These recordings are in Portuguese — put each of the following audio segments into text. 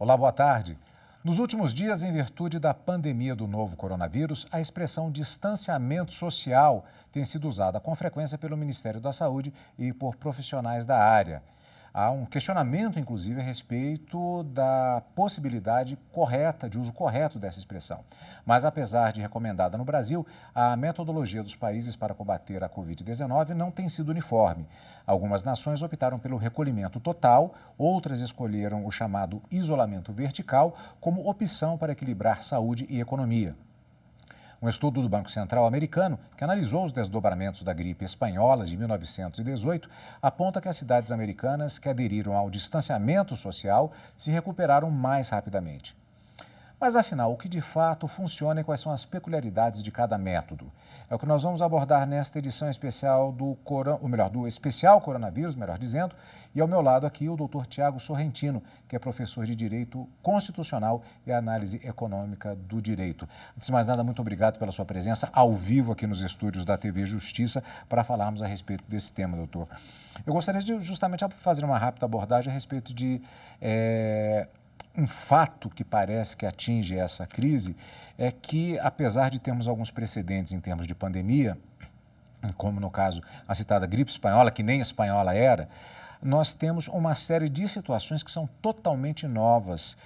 Olá, boa tarde. Nos últimos dias, em virtude da pandemia do novo coronavírus, a expressão distanciamento social tem sido usada com frequência pelo Ministério da Saúde e por profissionais da área. Há um questionamento, inclusive, a respeito da possibilidade correta, de uso correto dessa expressão. Mas, apesar de recomendada no Brasil, a metodologia dos países para combater a Covid-19 não tem sido uniforme. Algumas nações optaram pelo recolhimento total, outras escolheram o chamado isolamento vertical como opção para equilibrar saúde e economia. Um estudo do Banco Central americano, que analisou os desdobramentos da gripe espanhola de 1918, aponta que as cidades americanas que aderiram ao distanciamento social se recuperaram mais rapidamente. Mas, afinal, o que de fato funciona e quais são as peculiaridades de cada método? É o que nós vamos abordar nesta edição especial do Especial Coronavírus, melhor dizendo, e ao meu lado aqui o Dr. Tiago Sorrentino, que é professor de Direito Constitucional e Análise Econômica do Direito. Antes de mais nada, muito obrigado pela sua presença ao vivo aqui nos estúdios da TV Justiça para falarmos a respeito desse tema, doutor. Eu gostaria de justamente fazer uma rápida abordagem a respeito de um fato que parece que atinge essa crise é que, apesar de termos alguns precedentes em termos de pandemia, como no caso a citada gripe espanhola, que nem espanhola era, nós temos uma série de situações que são totalmente novas,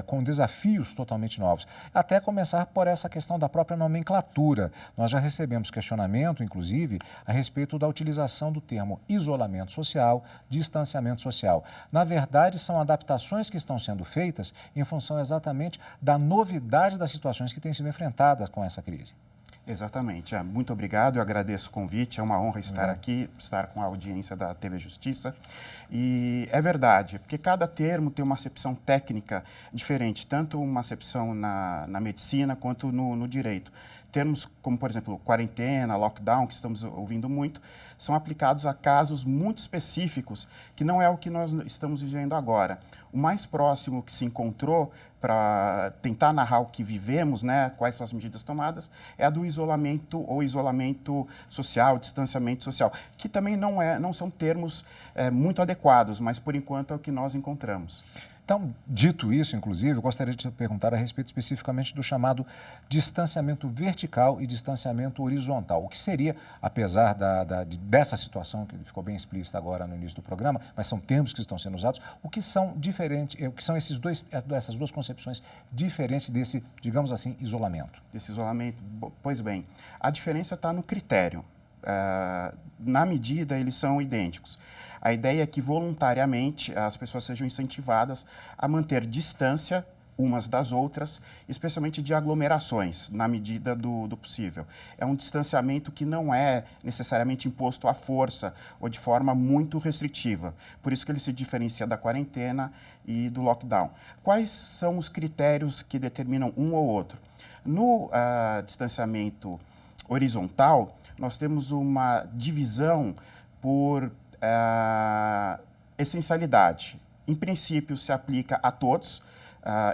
com desafios totalmente novos. Até começar por essa questão da própria nomenclatura. Nós já recebemos questionamento, inclusive, a respeito da utilização do termo isolamento social, distanciamento social. Na verdade, são adaptações que estão sendo feitas em função exatamente da novidade das situações que têm sido enfrentadas com essa crise. Exatamente. Muito obrigado, eu agradeço o convite, é uma honra estar aqui, estar com a audiência da TV Justiça. E é verdade, porque cada termo tem uma acepção técnica diferente, tanto uma acepção na medicina quanto no direito. Termos como, por exemplo, quarentena, lockdown, que estamos ouvindo muito, são aplicados a casos muito específicos, que não é o que nós estamos vivendo agora. O mais próximo que se encontrou para tentar narrar o que vivemos, né, quais são as medidas tomadas, é a do isolamento ou isolamento social, distanciamento social, que também não são termos muito adequados, mas por enquanto é o que nós encontramos. Então, dito isso, inclusive, eu gostaria de te perguntar a respeito especificamente do chamado distanciamento vertical e distanciamento horizontal. O que seria, apesar dessa situação que ficou bem explícita agora no início do programa, mas são termos que estão sendo usados, o que são diferentes, o que são essas duas concepções diferentes desse, digamos assim, isolamento? Desse isolamento? Pois bem, a diferença está no critério. Na medida, eles são idênticos. A ideia é que voluntariamente as pessoas sejam incentivadas a manter distância umas das outras, especialmente de aglomerações, na medida do possível. É um distanciamento que não é necessariamente imposto à força ou de forma muito restritiva. Por isso que ele se diferencia da quarentena e do lockdown. Quais são os critérios que determinam um ou outro? No distanciamento horizontal, nós temos uma divisão por essencialidade. Em princípio, se aplica a todos,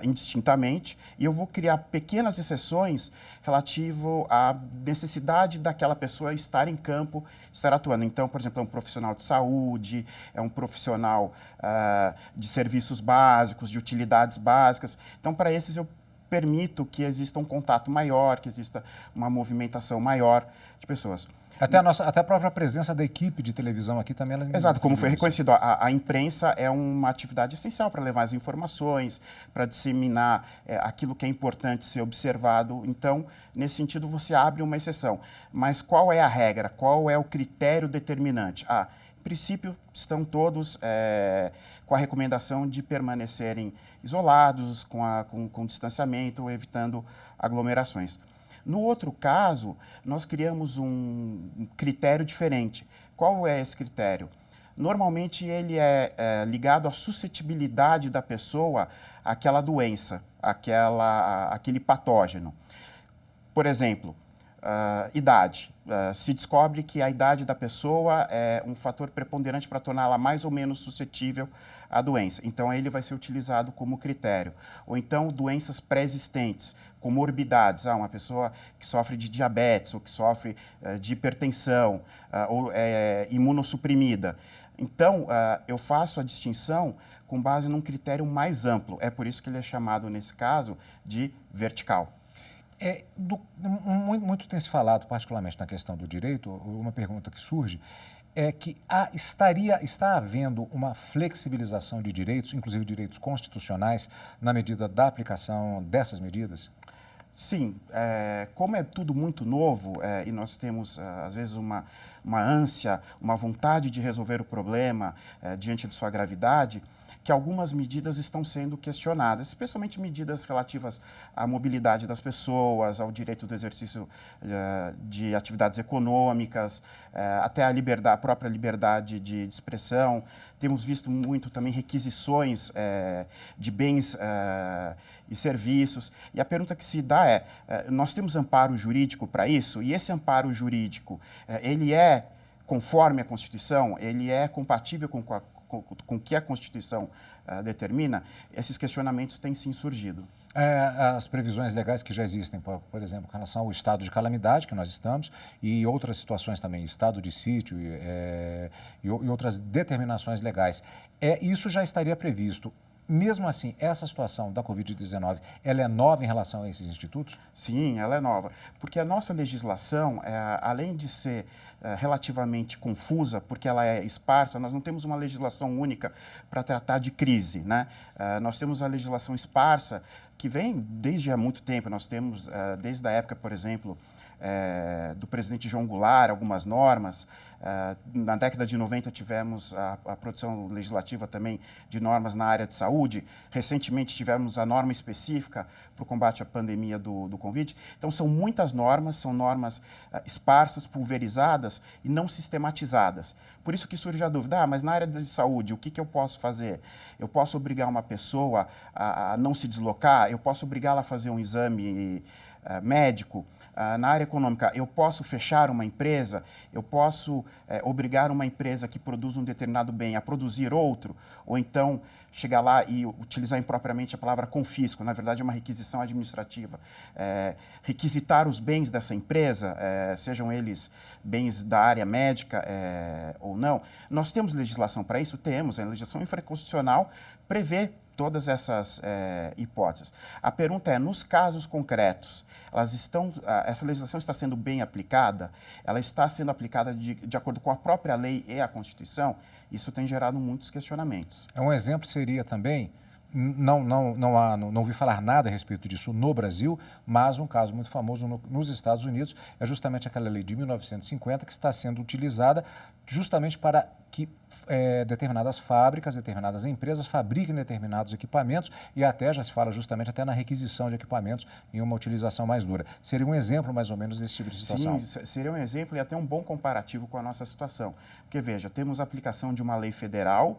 indistintamente, e eu vou criar pequenas exceções relativo à necessidade daquela pessoa estar em campo, estar atuando. Então, por exemplo, é um profissional de saúde, é um profissional de serviços básicos, de utilidades básicas. Então, para esses eu permito que exista um contato maior, que exista uma movimentação maior de pessoas. Até a própria presença da equipe de televisão aqui também... Exato, como foi reconhecido, a imprensa é uma atividade essencial para levar as informações, para disseminar aquilo que é importante ser observado. Então, nesse sentido, você abre uma exceção. Mas qual é a regra? Qual é o critério determinante? Em princípio, estão todos com a recomendação de permanecerem isolados, com distanciamento, evitando aglomerações. No outro caso, nós criamos um critério diferente. Qual é esse critério? Normalmente, ele é ligado à suscetibilidade da pessoa àquela doença, àquele patógeno. Por exemplo, idade. Se descobre que a idade da pessoa é um fator preponderante para torná-la mais ou menos suscetível à doença. Então, ele vai ser utilizado como critério. Ou então, doenças pré-existentes, comorbidades, uma pessoa que sofre de diabetes ou que sofre de hipertensão ou é imunossuprimida. Então, eu faço a distinção com base num critério mais amplo. É por isso que ele é chamado, nesse caso, de vertical. Muito tem se falado, particularmente na questão do direito, uma pergunta que surge é que está havendo uma flexibilização de direitos, inclusive direitos constitucionais, na medida da aplicação dessas medidas? Sim, como é tudo muito novo e nós temos, às vezes, uma ânsia, uma vontade de resolver o problema diante de sua gravidade, que algumas medidas estão sendo questionadas, especialmente medidas relativas à mobilidade das pessoas, ao direito do exercício de atividades econômicas, até a própria liberdade de expressão. Temos visto muito também requisições de bens e serviços. E a pergunta que se dá nós temos amparo jurídico para isso? E esse amparo jurídico, ele é conforme a Constituição? Ele é compatível com o que a Constituição determina? Esses questionamentos têm sim surgido. As previsões legais que já existem, por exemplo, com relação ao estado de calamidade que nós estamos e outras situações também, estado de sítio e outras determinações legais. Isso já estaria previsto. Mesmo assim, essa situação da Covid-19, ela é nova em relação a esses institutos? Sim, ela é nova, porque a nossa legislação, além de ser relativamente confusa, porque ela é esparsa, nós não temos uma legislação única para tratar de crise, né? Nós temos a legislação esparsa, que vem desde há muito tempo. Nós temos, desde a época, por exemplo, do presidente João Goulart, algumas normas. Na década de 90 tivemos a produção legislativa também de normas na área de saúde. Recentemente tivemos a norma específica para o combate à pandemia do Covid. Então, são muitas normas, são normas esparsas, pulverizadas e não sistematizadas. Por isso que surge a dúvida, mas na área de saúde, o que eu posso fazer? Eu posso obrigar uma pessoa a não se deslocar? Eu posso obrigá-la a fazer um exame médico? Na área econômica, eu posso fechar uma empresa, eu posso obrigar uma empresa que produz um determinado bem a produzir outro, ou então chegar lá e utilizar impropriamente a palavra confisco, na verdade é uma requisição administrativa, requisitar os bens dessa empresa, sejam eles bens da área médica ou não. Nós temos legislação para isso? Temos, a legislação infraconstitucional prevê todas essas hipóteses. A pergunta é, nos casos concretos, essa legislação está sendo bem aplicada? Ela está sendo aplicada de acordo com a própria lei e a Constituição? Isso tem gerado muitos questionamentos. Um exemplo seria também, não ouvi falar nada a respeito disso no Brasil, mas um caso muito famoso nos Estados Unidos é justamente aquela lei de 1950 que está sendo utilizada justamente para que determinadas fábricas, determinadas empresas fabriquem determinados equipamentos e até já se fala justamente até na requisição de equipamentos em uma utilização mais dura. Seria um exemplo mais ou menos desse tipo de situação? Sim, seria um exemplo e até um bom comparativo com a nossa situação. Porque, veja, temos a aplicação de uma lei federal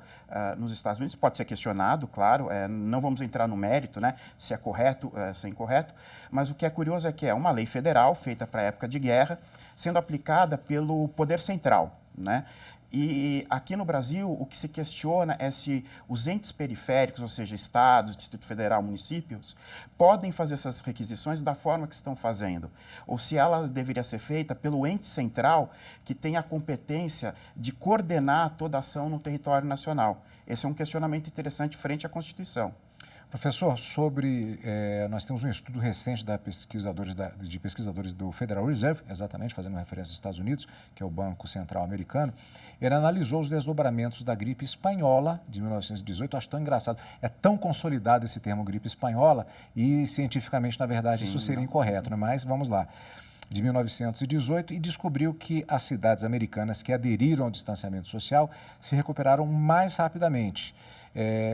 nos Estados Unidos, pode ser questionado, claro, não vamos entrar no mérito, né, se é correto, se é incorreto, mas o que é curioso é que é uma lei federal feita para a época de guerra, sendo aplicada pelo Poder Central, né? E aqui no Brasil, o que se questiona é se os entes periféricos, ou seja, estados, Distrito Federal, municípios, podem fazer essas requisições da forma que estão fazendo. Ou se ela deveria ser feita pelo ente central, que tem a competência de coordenar toda a ação no território nacional. Esse é um questionamento interessante frente à Constituição. Professor, nós temos um estudo recente de pesquisadores do Federal Reserve, exatamente, fazendo referência aos Estados Unidos, que é o Banco Central Americano. Ele analisou os desdobramentos da gripe espanhola de 1918. Acho tão engraçado, é tão consolidado esse termo gripe espanhola e cientificamente, na verdade, isso seria incorreto, né? Mas vamos lá. De 1918 e descobriu que as cidades americanas que aderiram ao distanciamento social se recuperaram mais rapidamente.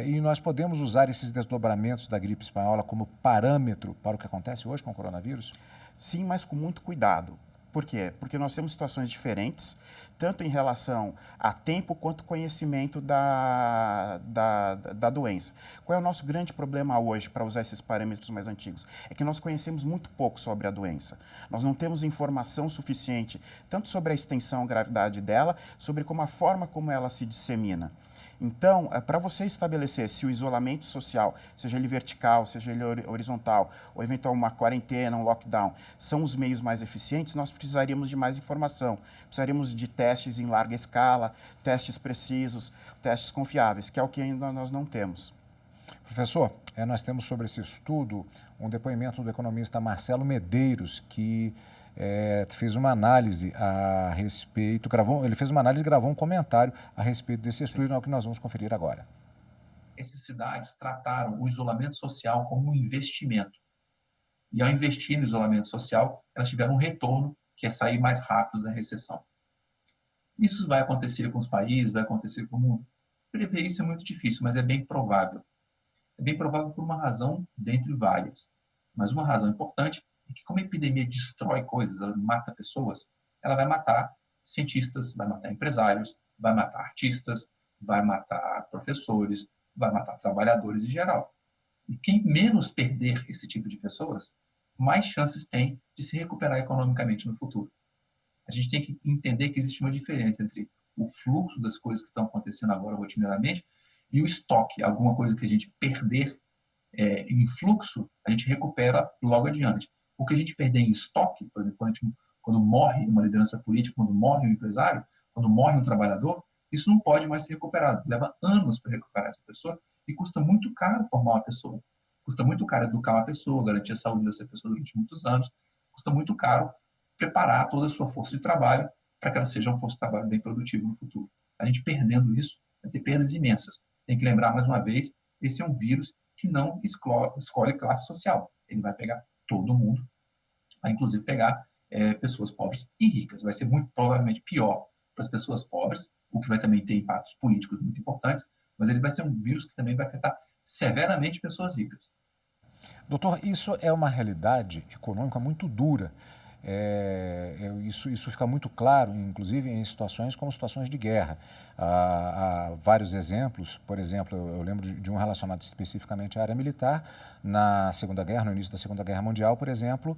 E nós podemos usar esses desdobramentos da gripe espanhola como parâmetro para o que acontece hoje com o coronavírus? Sim, mas com muito cuidado. Por quê? Porque nós temos situações diferentes, tanto em relação a tempo quanto conhecimento da doença. Qual é o nosso grande problema hoje, para usar esses parâmetros mais antigos? É que nós conhecemos muito pouco sobre a doença. Nós não temos informação suficiente, tanto sobre a extensão e gravidade dela, sobre a forma como ela se dissemina. Então, para você estabelecer se o isolamento social, seja ele vertical, seja ele horizontal, ou eventual uma quarentena, um lockdown, são os meios mais eficientes, nós precisaríamos de mais informação. Precisaríamos de testes em larga escala, testes precisos, testes confiáveis, que é o que ainda nós não temos. Professor, nós temos sobre esse estudo um depoimento do economista Marcelo Medeiros, que fez uma análise a respeito, ele fez uma análise e gravou um comentário a respeito desse estudo, é o que nós vamos conferir agora. Essas cidades trataram o isolamento social como um investimento. E ao investir no isolamento social, elas tiveram um retorno, que é sair mais rápido da recessão. Isso vai acontecer com os países, vai acontecer com o mundo. Prever isso é muito difícil, mas é bem provável. É bem provável por uma razão dentre várias. Mas uma razão importante é que, como a epidemia destrói coisas, ela mata pessoas, ela vai matar cientistas, vai matar empresários, vai matar artistas, vai matar professores, vai matar trabalhadores em geral. E quem menos perder esse tipo de pessoas, mais chances tem de se recuperar economicamente no futuro. A gente tem que entender que existe uma diferença entre o fluxo das coisas que estão acontecendo agora rotineiramente e o estoque, alguma coisa que a gente perder em fluxo, a gente recupera logo adiante. O que a gente perder em estoque, por exemplo, quando morre uma liderança política, quando morre um empresário, quando morre um trabalhador, isso não pode mais ser recuperado. Leva anos para recuperar essa pessoa e custa muito caro formar uma pessoa. Custa muito caro educar uma pessoa, garantir a saúde dessa pessoa durante muitos anos. Custa muito caro preparar toda a sua força de trabalho para que ela seja uma força de trabalho bem produtiva no futuro. A gente perdendo isso, vai ter perdas imensas. Tem que lembrar, mais uma vez, esse é um vírus que não escolhe classe social. Ele vai pegar todo mundo, vai inclusive pegar pessoas pobres e ricas. Vai ser muito provavelmente pior para as pessoas pobres, o que vai também ter impactos políticos muito importantes, mas ele vai ser um vírus que também vai afetar severamente pessoas ricas. Doutor, isso é uma realidade econômica muito dura. Isso fica muito claro, inclusive em situações como situações de guerra. Há vários exemplos, por exemplo, eu lembro de um relacionado especificamente à área militar. Na Segunda Guerra, no início da Segunda Guerra Mundial, por exemplo,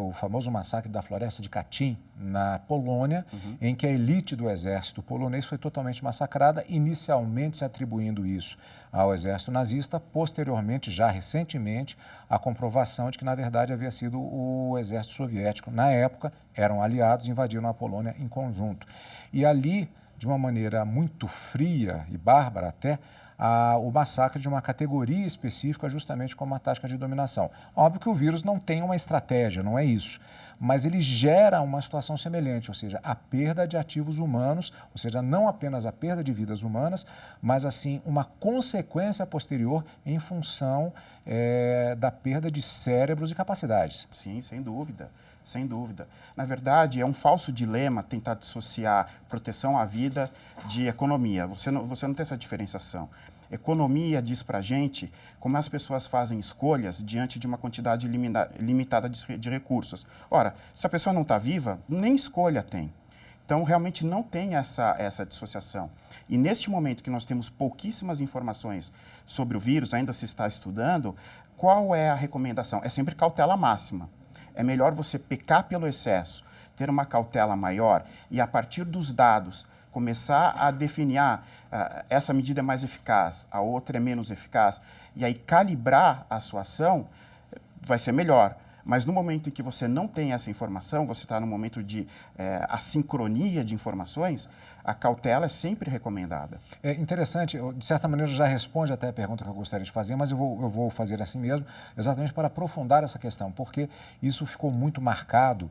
o famoso massacre da Floresta de Katyn, na Polônia, em que a elite do exército polonês foi totalmente massacrada, inicialmente se atribuindo isso ao exército nazista, posteriormente, já recentemente, a comprovação de que, na verdade, havia sido o exército soviético. Na época, eram aliados e invadiram a Polônia em conjunto. E ali, de uma maneira muito fria e bárbara até, o massacre de uma categoria específica justamente como uma tática de dominação. Óbvio que o vírus não tem uma estratégia, não é isso, mas ele gera uma situação semelhante, ou seja, a perda de ativos humanos, ou seja, não apenas a perda de vidas humanas, mas assim uma consequência posterior em função da perda de cérebros e capacidades. Sim, sem dúvida. Sem dúvida. Na verdade, é um falso dilema tentar dissociar proteção à vida de economia. Você não tem essa diferenciação. Economia diz para a gente como as pessoas fazem escolhas diante de uma quantidade limitada de recursos. Ora, se a pessoa não está viva, nem escolha tem. Então, realmente não tem essa dissociação. E neste momento que nós temos pouquíssimas informações sobre o vírus, ainda se está estudando, qual é a recomendação? É sempre cautela máxima. É melhor você pecar pelo excesso, ter uma cautela maior e, a partir dos dados, começar a definir essa medida é mais eficaz, a outra é menos eficaz, e aí calibrar a sua ação, vai ser melhor. Mas no momento em que você não tem essa informação, você está no momento de assincronia de informações, a cautela é sempre recomendada. É interessante, de certa maneira já responde até a pergunta que eu gostaria de fazer, mas eu vou fazer assim mesmo, exatamente para aprofundar essa questão, porque isso ficou muito marcado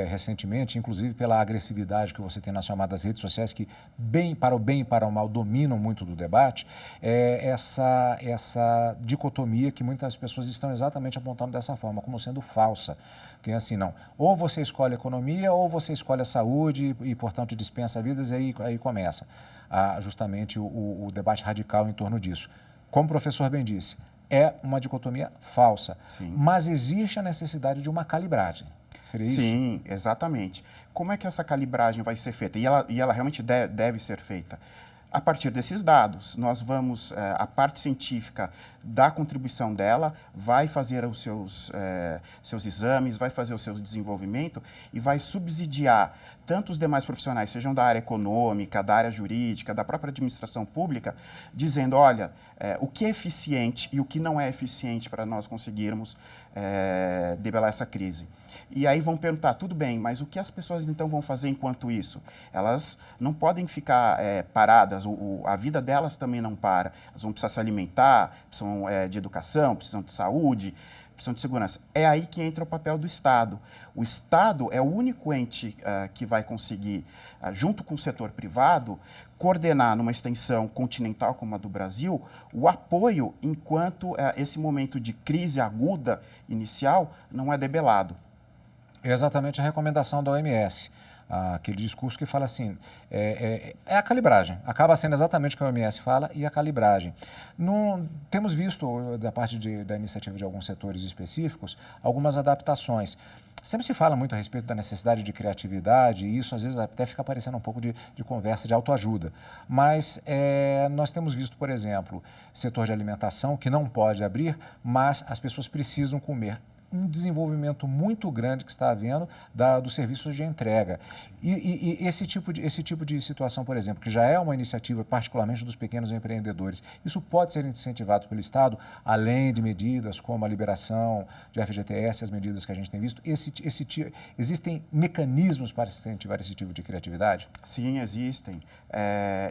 recentemente, inclusive pela agressividade que você tem nas chamadas redes sociais, que bem e para o mal dominam muito do debate, essa dicotomia que muitas pessoas estão exatamente apontando dessa forma, como sendo falsa. Que é assim, não. Ou você escolhe a economia, ou você escolhe a saúde e portanto, dispensa vidas, e aí começa justamente o debate radical em torno disso. Como o professor bem disse, é uma dicotomia falsa, Sim. Mas existe a necessidade de uma calibragem. Seria isso? Sim, exatamente. Como é que essa calibragem vai ser feita? E ela realmente deve ser feita. A partir desses dados, nós vamos, a parte científica da contribuição dela vai fazer os seus exames, vai fazer o seu desenvolvimento e vai subsidiar tanto os demais profissionais, sejam da área econômica, da área jurídica, da própria administração pública, dizendo, olha, o que é eficiente e o que não é eficiente para nós conseguirmos debelar essa crise. E aí vão perguntar, tudo bem, mas o que as pessoas então vão fazer enquanto isso? Elas não podem ficar paradas, a vida delas também não para. Elas vão precisar se alimentar, precisam de educação, precisam de saúde, precisam de segurança. É aí que entra o papel do Estado. O Estado é o único ente que vai conseguir, junto com o setor privado, coordenar numa extensão continental como a do Brasil, o apoio enquanto esse momento de crise aguda inicial não é debelado. É exatamente a recomendação da OMS. Aquele discurso que fala assim, é a calibragem. Acaba sendo exatamente o que a OMS fala e a calibragem. Temos visto, da parte da iniciativa de alguns setores específicos, algumas adaptações. Sempre se fala muito a respeito da necessidade de criatividade e isso às vezes até fica parecendo um pouco de conversa de autoajuda. Mas nós temos visto, por exemplo, setor de alimentação que não pode abrir, mas as pessoas precisam comer. Um desenvolvimento muito grande que está havendo dos serviços de entrega. E esse tipo de situação, por exemplo, que já é uma iniciativa particularmente dos pequenos empreendedores, isso pode ser incentivado pelo Estado, além de medidas como a liberação de FGTS, as medidas que a gente tem visto. Existem mecanismos para incentivar esse tipo de criatividade? Sim, existem.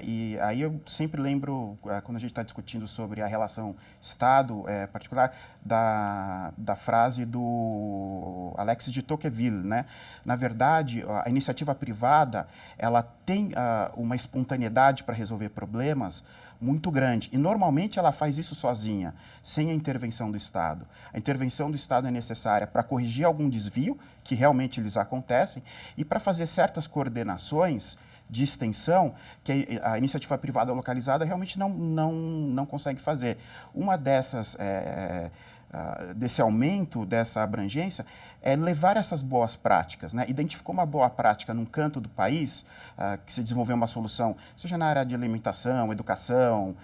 E aí eu sempre lembro, quando a gente está discutindo sobre a relação Estado particular, da frase do Alexis de Tocqueville, né? Na verdade, a iniciativa privada, ela tem uma espontaneidade para resolver problemas muito grande. E, normalmente, ela faz isso sozinha, sem a intervenção do Estado. A intervenção do Estado é necessária para corrigir algum desvio, que realmente eles acontecem, e para fazer certas coordenações de extensão que a iniciativa privada localizada realmente não consegue fazer. Uma dessas... desse aumento, dessa abrangência, é levar essas boas práticas, né? Identificou uma boa prática num canto do país, que se desenvolveu uma solução, seja na área de alimentação, educação,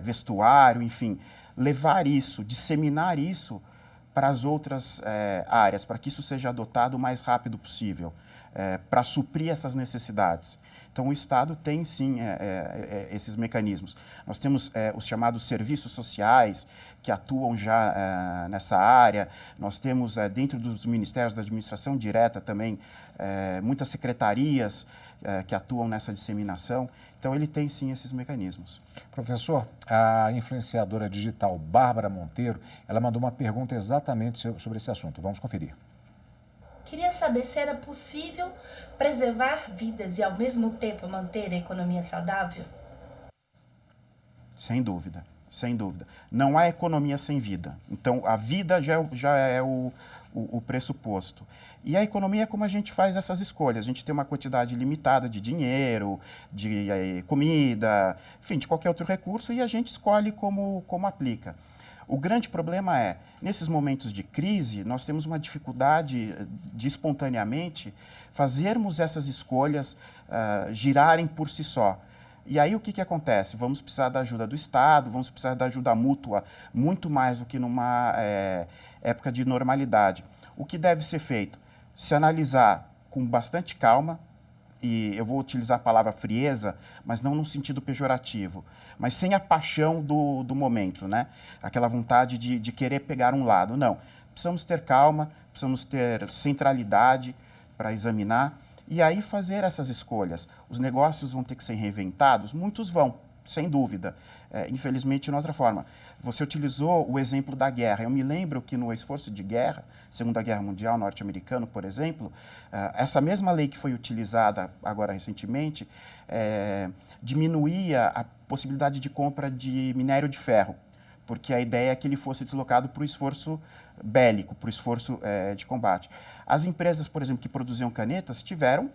vestuário, enfim, levar isso, disseminar isso para as outras áreas, para que isso seja adotado o mais rápido possível, para suprir essas necessidades. Então, o Estado tem, sim, esses mecanismos. Nós temos os chamados serviços sociais, que atuam já nessa área. Nós temos, dentro dos ministérios da administração direta também, muitas secretarias que atuam nessa disseminação. Então, ele tem, sim, esses mecanismos. Professor, a influenciadora digital Bárbara Monteiro, ela mandou uma pergunta exatamente sobre esse assunto. Vamos conferir. Queria saber se era possível preservar vidas e, ao mesmo tempo, manter a economia saudável? Sem dúvida, sem dúvida. Não há economia sem vida. Então, a vida já é o pressuposto. E a economia é como a gente faz essas escolhas. A gente tem uma quantidade limitada de dinheiro, de comida, enfim, de qualquer outro recurso, e a gente escolhe como aplica. O grande problema é, nesses momentos de crise, nós temos uma dificuldade de espontaneamente fazermos essas escolhas girarem por si só. E aí o que acontece? Vamos precisar da ajuda do Estado, vamos precisar da ajuda mútua muito mais do que numa época de normalidade. O que deve ser feito? Se analisar com bastante calma, e eu vou utilizar a palavra frieza, mas não no sentido pejorativo, mas sem a paixão do momento, né? Aquela vontade de querer pegar um lado. Não, precisamos ter calma, precisamos ter centralidade para examinar e aí fazer essas escolhas. Os negócios vão ter que ser reinventados? Muitos vão, sem dúvida. Infelizmente, de outra forma. Você utilizou o exemplo da guerra. Eu me lembro que no esforço de guerra, Segunda Guerra Mundial norte-americano, por exemplo, essa mesma lei que foi utilizada agora recentemente diminuía a possibilidade de compra de minério de ferro, porque a ideia é que ele fosse deslocado para o esforço bélico, para o esforço de combate. As empresas, por exemplo, que produziam canetas tiveram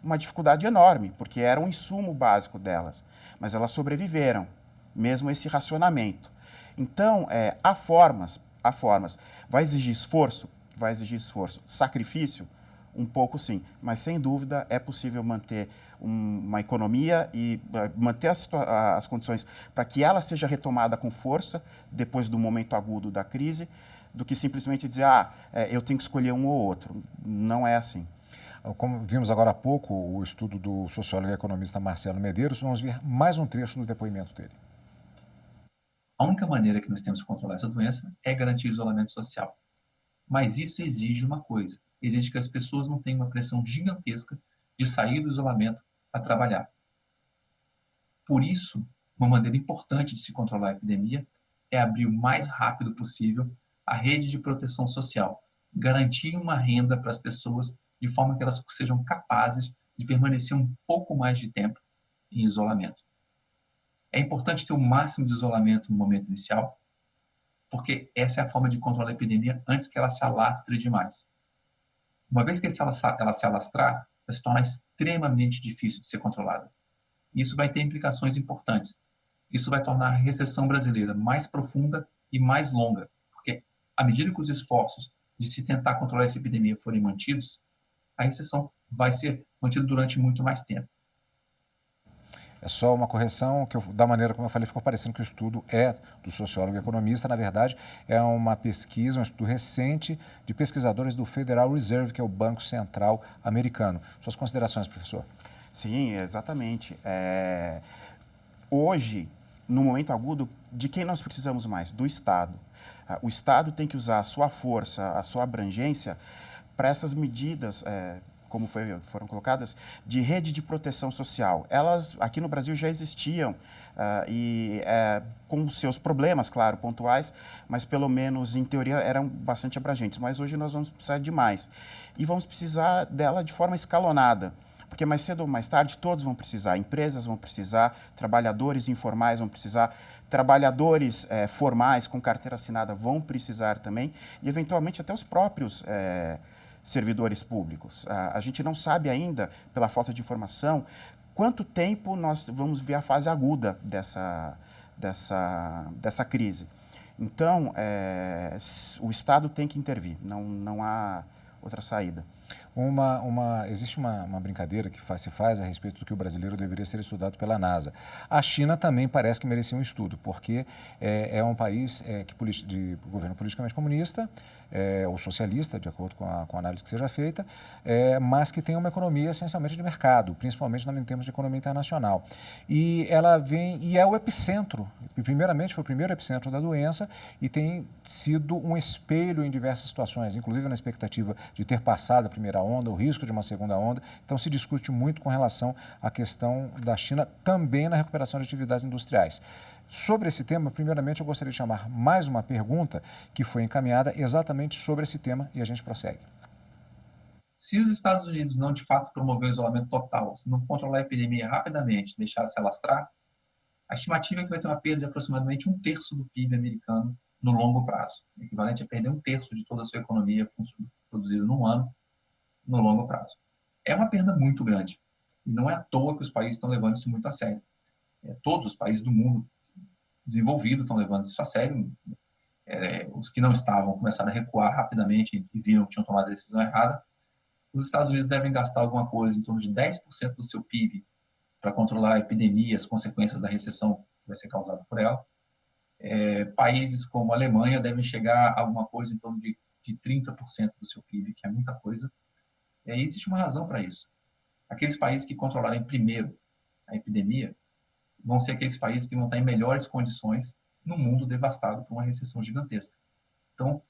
uma dificuldade enorme, porque era um insumo básico delas, mas elas sobreviveram, mesmo esse racionamento. Então, há formas. Vai exigir esforço? Vai exigir esforço. Sacrifício? um pouco sim, mas sem dúvida é possível manter uma economia e manter as condições para que ela seja retomada com força depois do momento agudo da crise, do que simplesmente dizer, eu tenho que escolher um ou outro. Não é assim. Como vimos agora há pouco o estudo do sociólogo e economista Marcelo Medeiros, vamos ver mais um trecho do depoimento dele. A única maneira que nós temos de controlar essa doença é garantir o isolamento social. Mas isso exige uma coisa, exige que as pessoas não tenham uma pressão gigantesca de sair do isolamento para trabalhar. Por isso, uma maneira importante de se controlar a epidemia é abrir o mais rápido possível a rede de proteção social, garantir uma renda para as pessoas de forma que elas sejam capazes de permanecer um pouco mais de tempo em isolamento. É importante ter o máximo de isolamento no momento inicial, porque essa é a forma de controlar a epidemia antes que ela se alastre demais. Uma vez que ela se alastrar, vai se tornar extremamente difícil de ser controlada. Isso vai ter implicações importantes. Isso vai tornar a recessão brasileira mais profunda e mais longa, porque à medida que os esforços de se tentar controlar essa epidemia forem mantidos, a recessão vai ser mantida durante muito mais tempo. É só uma correção, da maneira como eu falei, ficou parecendo que o estudo é do sociólogo e economista. Na verdade, é uma pesquisa, um estudo recente de pesquisadores do Federal Reserve, que é o Banco Central americano. Suas considerações, professor? Sim, exatamente. Hoje, no momento agudo, de quem nós precisamos mais? Do Estado. O Estado tem que usar a sua força, a sua abrangência para essas medidas, como foram colocadas, de rede de proteção social. Elas, aqui no Brasil, já existiam com seus problemas, claro, pontuais, mas pelo menos, em teoria, eram bastante abrangentes. Mas hoje nós vamos precisar de mais. E vamos precisar dela de forma escalonada, porque mais cedo ou mais tarde todos vão precisar, empresas vão precisar, trabalhadores informais vão precisar, trabalhadores formais com carteira assinada vão precisar também, e eventualmente até os próprios servidores públicos. A gente não sabe ainda, pela falta de informação, quanto tempo nós vamos ver a fase aguda dessa crise. Então, o Estado tem que intervir, não há outra saída. Existe uma brincadeira que se faz a respeito do que o brasileiro deveria ser estudado pela NASA. A China também parece que merecia um estudo, porque é um país de governo politicamente comunista, ou socialista, de acordo com a análise que seja feita, mas que tem uma economia essencialmente de mercado, principalmente em termos de economia internacional. E ela é o epicentro, primeiramente foi o primeiro epicentro da doença e tem sido um espelho em diversas situações, inclusive na expectativa de ter passado a primeira onda, o risco de uma segunda onda. Então, se discute muito com relação à questão da China também na recuperação de atividades industriais. Sobre esse tema, primeiramente, eu gostaria de chamar mais uma pergunta que foi encaminhada exatamente sobre esse tema e a gente prossegue. Se os Estados Unidos não, de fato, promover o isolamento total, se não controlar a epidemia rapidamente, deixar se alastrar, a estimativa é que vai ter uma perda de aproximadamente 1/3 do PIB americano no longo prazo, equivalente a perder 1/3 de toda a sua economia produzida num ano no longo prazo. É uma perda muito grande. E não é à toa que os países estão levando isso muito a sério. Todos os países do mundo desenvolvido estão levando isso a sério. Os que não estavam começaram a recuar rapidamente e viram que tinham tomado a decisão errada. Os Estados Unidos devem gastar alguma coisa em torno de 10% do seu PIB para controlar a epidemia, as consequências da recessão que vai ser causada por ela. Países como a Alemanha devem chegar a alguma coisa em torno de 30% do seu PIB, que é muita coisa. E aí existe uma razão para isso. Aqueles países que controlarem primeiro a epidemia vão ser aqueles países que vão estar em melhores condições no mundo devastado por uma recessão gigantesca. Então,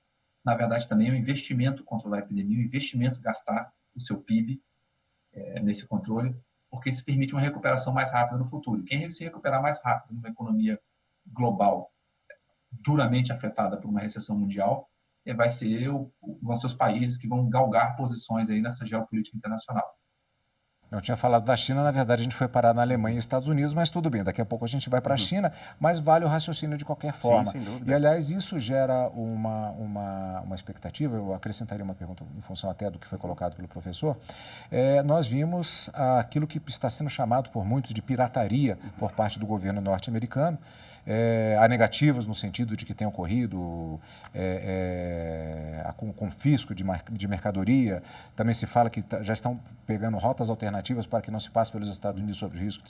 na verdade, também é um investimento controlar a epidemia, um investimento gastar o seu PIB nesse controle, porque isso permite uma recuperação mais rápida no futuro. Quem se recuperar mais rápido numa economia global duramente afetada por uma recessão mundial vão ser os países que vão galgar posições aí nessa geopolítica internacional. Eu tinha falado da China, na verdade a gente foi parar na Alemanha e Estados Unidos, mas tudo bem, daqui a pouco a gente vai para a China, mas vale o raciocínio de qualquer forma. Sim, sem dúvida. E, aliás, isso gera uma expectativa, eu acrescentaria uma pergunta em função até do que foi colocado pelo professor. Nós vimos aquilo que está sendo chamado por muitos de pirataria por parte do governo norte-americano, Há negativas no sentido de que tem ocorrido confisco de mercadoria. Também se fala que já estão pegando rotas alternativas para que não se passe pelos Estados Unidos sob o risco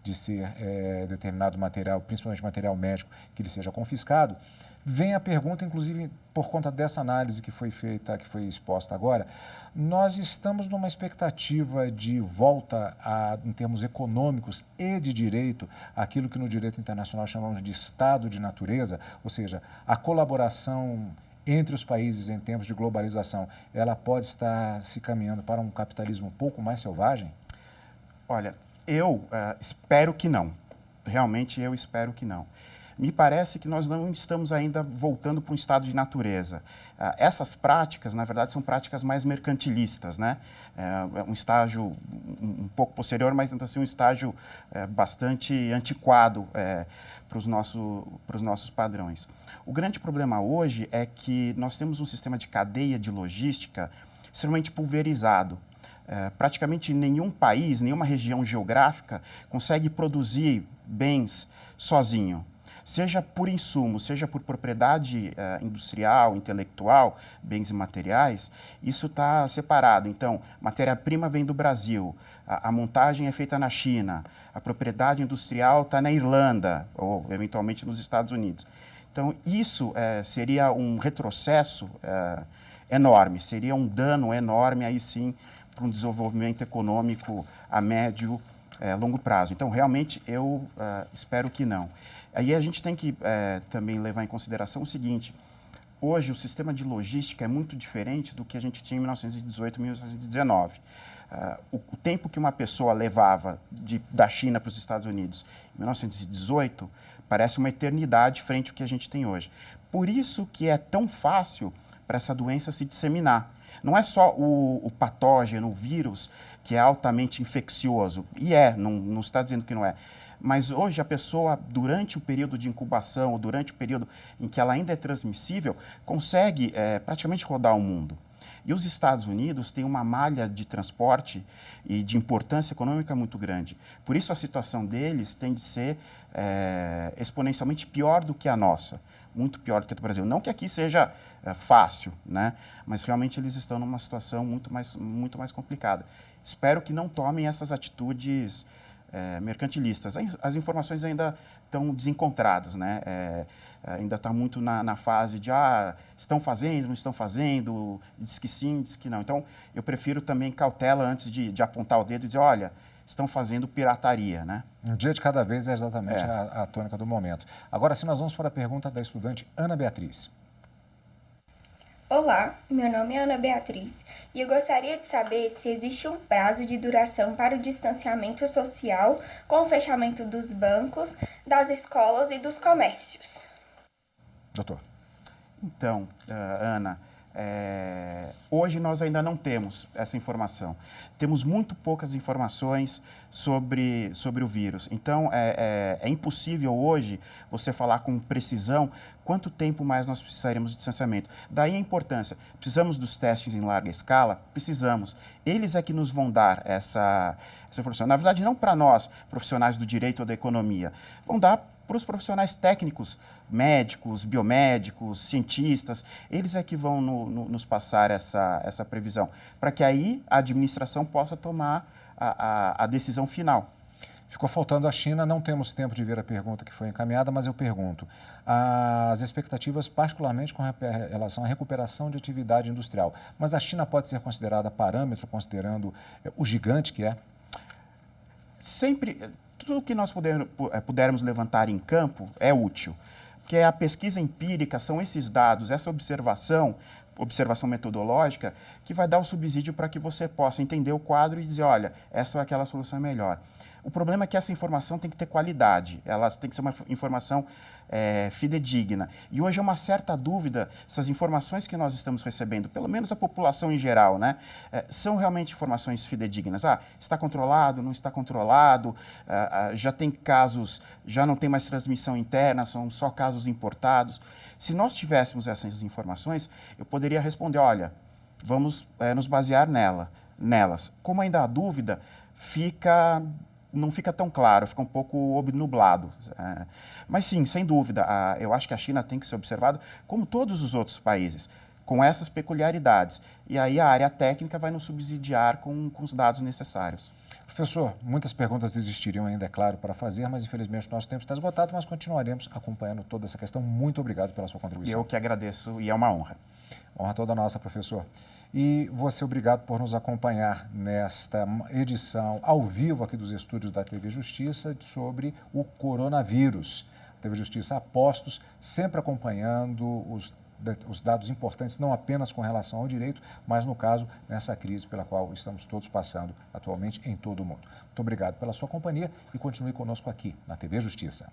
de ser determinado material, principalmente material médico, que ele seja confiscado. Vem a pergunta, inclusive, por conta dessa análise que foi feita, que foi exposta agora, nós estamos numa expectativa de volta, em termos econômicos e de direito, aquilo que no direito internacional chamamos de estado de natureza, ou seja, a colaboração entre os países em tempos de globalização, ela pode estar se caminhando para um capitalismo um pouco mais selvagem? Olha, eu espero que não. Realmente eu espero que não. Me parece que nós não estamos ainda voltando para um estado de natureza. Essas práticas, na verdade, são práticas mais mercantilistas, né? É um estágio um pouco posterior, mas ainda assim um estágio bastante antiquado para os nossos padrões. O grande problema hoje é que nós temos um sistema de cadeia de logística extremamente pulverizado. Praticamente nenhum país, nenhuma região geográfica consegue produzir bens sozinho. Seja por insumo, seja por propriedade industrial, intelectual, bens e materiais, isso está separado. Então, matéria-prima vem do Brasil, a montagem é feita na China, a propriedade industrial está na Irlanda, ou eventualmente nos Estados Unidos. Então, isso seria um retrocesso enorme, seria um dano enorme, aí sim, para um desenvolvimento econômico a médio, longo prazo. Então, realmente, eu espero que não. Aí a gente tem que também levar em consideração o seguinte: hoje o sistema de logística é muito diferente do que a gente tinha em 1918, 1919. O tempo que uma pessoa levava da China para os Estados Unidos em 1918 parece uma eternidade frente ao que a gente tem hoje. Por isso que é tão fácil para essa doença se disseminar. Não é só o patógeno, o vírus, que é altamente infeccioso, e não está dizendo que não é. Mas hoje a pessoa, durante o período de incubação, ou durante o período em que ela ainda é transmissível, consegue praticamente rodar o mundo. E os Estados Unidos têm uma malha de transporte e de importância econômica muito grande. Por isso a situação deles tem de ser exponencialmente pior do que a nossa, muito pior do que a do Brasil. Não que aqui seja fácil, né? Mas realmente eles estão numa situação muito mais complicada. Espero que não tomem essas atitudes mercantilistas. As informações ainda estão desencontradas, né? Ainda está muito na fase de estão fazendo, não estão fazendo, diz que sim, diz que não. Então, eu prefiro também cautela antes de apontar o dedo e dizer, olha, estão fazendo pirataria, né? Um dia de cada vez é exatamente a tônica do momento. Agora sim, nós vamos para a pergunta da estudante Ana Beatriz. Olá, meu nome é Ana Beatriz e eu gostaria de saber se existe um prazo de duração para o distanciamento social com o fechamento dos bancos, das escolas e dos comércios. Doutor. Então, Ana, hoje nós ainda não temos essa informação. Temos muito poucas informações sobre o vírus. Então, é impossível hoje você falar com precisão quanto tempo mais nós precisaremos de distanciamento. Daí a importância. Precisamos dos testes em larga escala? Precisamos. Eles é que nos vão dar essa informação. Na verdade, não para nós, profissionais do direito ou da economia. Vão dar para os profissionais técnicos, médicos, biomédicos, cientistas. Eles é que vão nos passar essa previsão, para que aí a administração possa tomar a decisão final. Ficou faltando a China, não temos tempo de ver a pergunta que foi encaminhada, mas eu pergunto, as expectativas particularmente com relação à recuperação de atividade industrial, mas a China pode ser considerada parâmetro, considerando o gigante que é? Sempre, tudo que nós pudermos levantar em campo é útil, porque a pesquisa empírica são esses dados, essa observação metodológica, que vai dar o subsídio para que você possa entender o quadro e dizer, olha, essa ou aquela solução é melhor. O problema é que essa informação tem que ter qualidade, ela tem que ser uma informação fidedigna. E hoje é uma certa dúvida se as informações que nós estamos recebendo, pelo menos a população em geral, né, são realmente informações fidedignas. Está controlado, não está controlado, já tem casos, já não tem mais transmissão interna, são só casos importados. Se nós tivéssemos essas informações, eu poderia responder, olha, vamos nos basear nelas. Como ainda há dúvida, fica não fica tão claro, fica um pouco obnublado. Mas sim, sem dúvida, eu acho que a China tem que ser observada como todos os outros países, com essas peculiaridades. E aí a área técnica vai nos subsidiar com os dados necessários. Professor, muitas perguntas existiriam ainda, é claro, para fazer, mas infelizmente o nosso tempo está esgotado, mas continuaremos acompanhando toda essa questão. Muito obrigado pela sua contribuição. Eu que agradeço e é uma honra. Honra toda nossa, professor. E você, obrigado por nos acompanhar nesta edição ao vivo aqui dos estúdios da TV Justiça sobre o coronavírus. A TV Justiça a postos, sempre acompanhando os dados importantes, não apenas com relação ao direito, mas, no caso, nessa crise pela qual estamos todos passando atualmente em todo o mundo. Muito obrigado pela sua companhia e continue conosco aqui na TV Justiça.